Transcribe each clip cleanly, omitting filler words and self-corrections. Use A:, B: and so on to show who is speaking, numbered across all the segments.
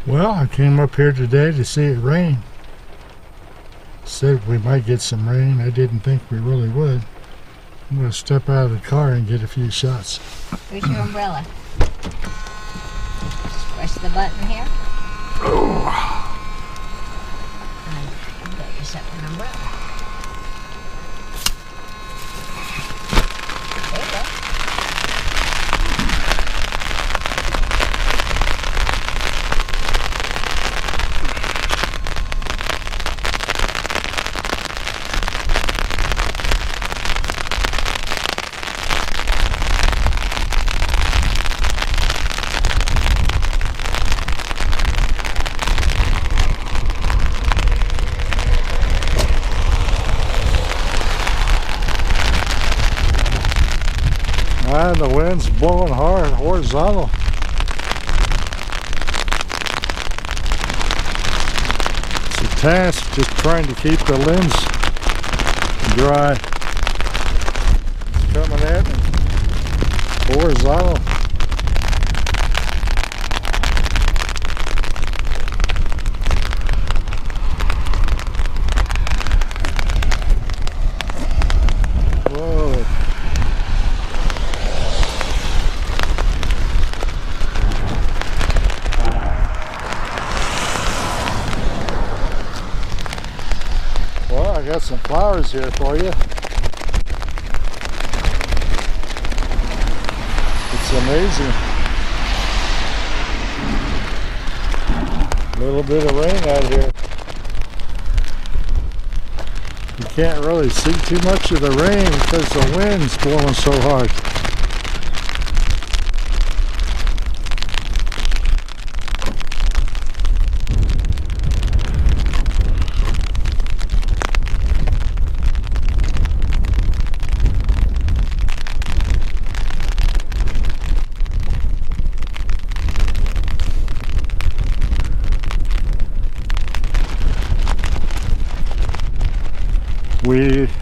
A: Well, I came up here today to see it rain. Said we might get some rain. I didn't think we really would. I'm going to step out of the car and get a few shots.
B: Where's your umbrella? Just press the button here.
A: Oh.
B: And get yourself an umbrella. There you go.
A: And the wind's blowing hard, horizontal. It's a task just trying to keep the lens dry. It's coming at me. Horizontal. Whoa. Well, I got some flowers here for you. It's amazing. A little bit of rain out here. You can't really see too much of the rain because the wind's blowing so hard.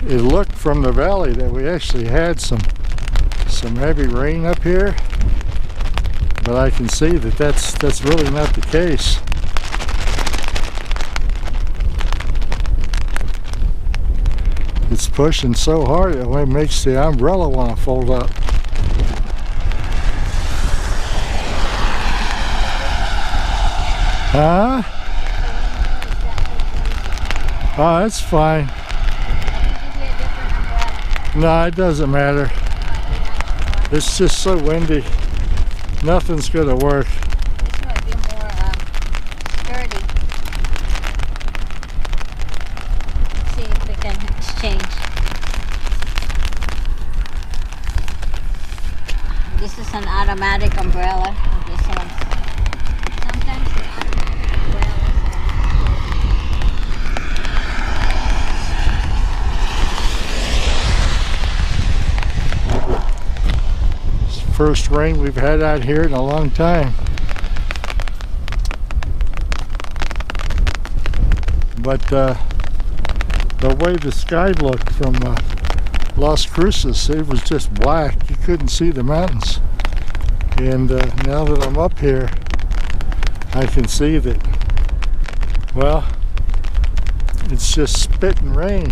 A: It looked from the valley that we actually had some heavy rain up here, but I can see that that's really not the case. It's pushing so hard it only makes the umbrella want to fold up. Huh? Oh, that's fine. No, it doesn't matter. It's just so windy. Nothing's gonna work.
B: This might be more sturdy. Let's see if we can exchange. This is an automatic umbrella. This one's sometimes the automatic umbrellas
A: First rain we've had out here in a long time. But the way the sky looked from Las Cruces, it was just black. You couldn't see the mountains. And now that I'm up here, I can see that, well, it's just spitting rain.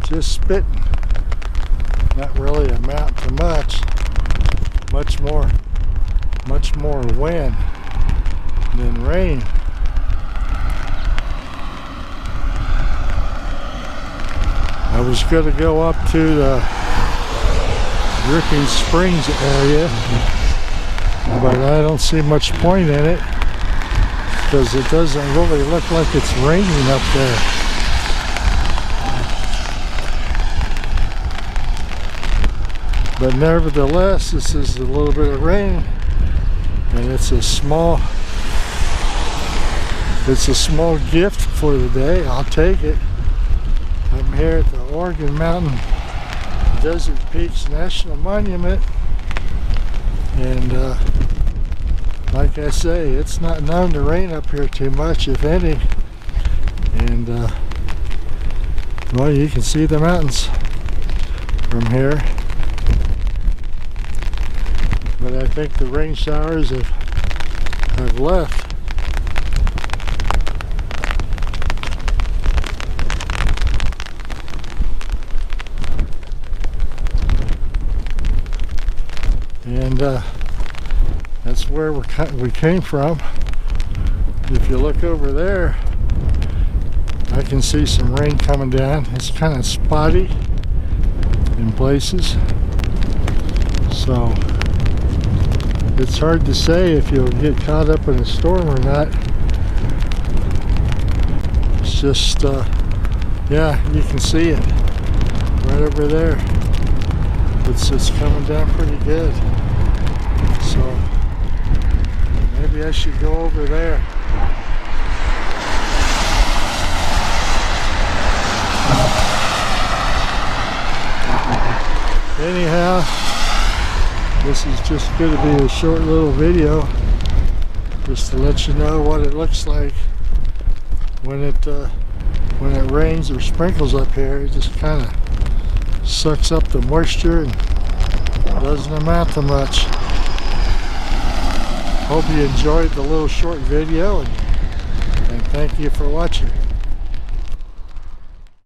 A: Just spitting. Not really amount to much. Much more wind than rain. I was going to go up to the Dripping Springs area, but I don't see much point in it because it doesn't really look like it's raining up there. But nevertheless, this is a little bit of rain, and it's a small gift for the day. I'll take it. I'm here at the Oregon Mountain Desert Peaks National Monument, and like I say, it's not known to rain up here too much, if any. And well, you can see the mountains from here. But I think the rain showers have left. and that's where we came from. If you look over there, I can see some rain coming down. It's kind of spotty in places, so it's hard to say if you'll get caught up in a storm or not. It's just yeah, you can see it right over there. It's coming down pretty good, so maybe I should go over there. Anyhow, this is just going to be a short little video just to let you know what it looks like when it rains or sprinkles up here. It just kind of sucks up the moisture and doesn't amount to much. Hope you enjoyed the little short video, and thank you for watching.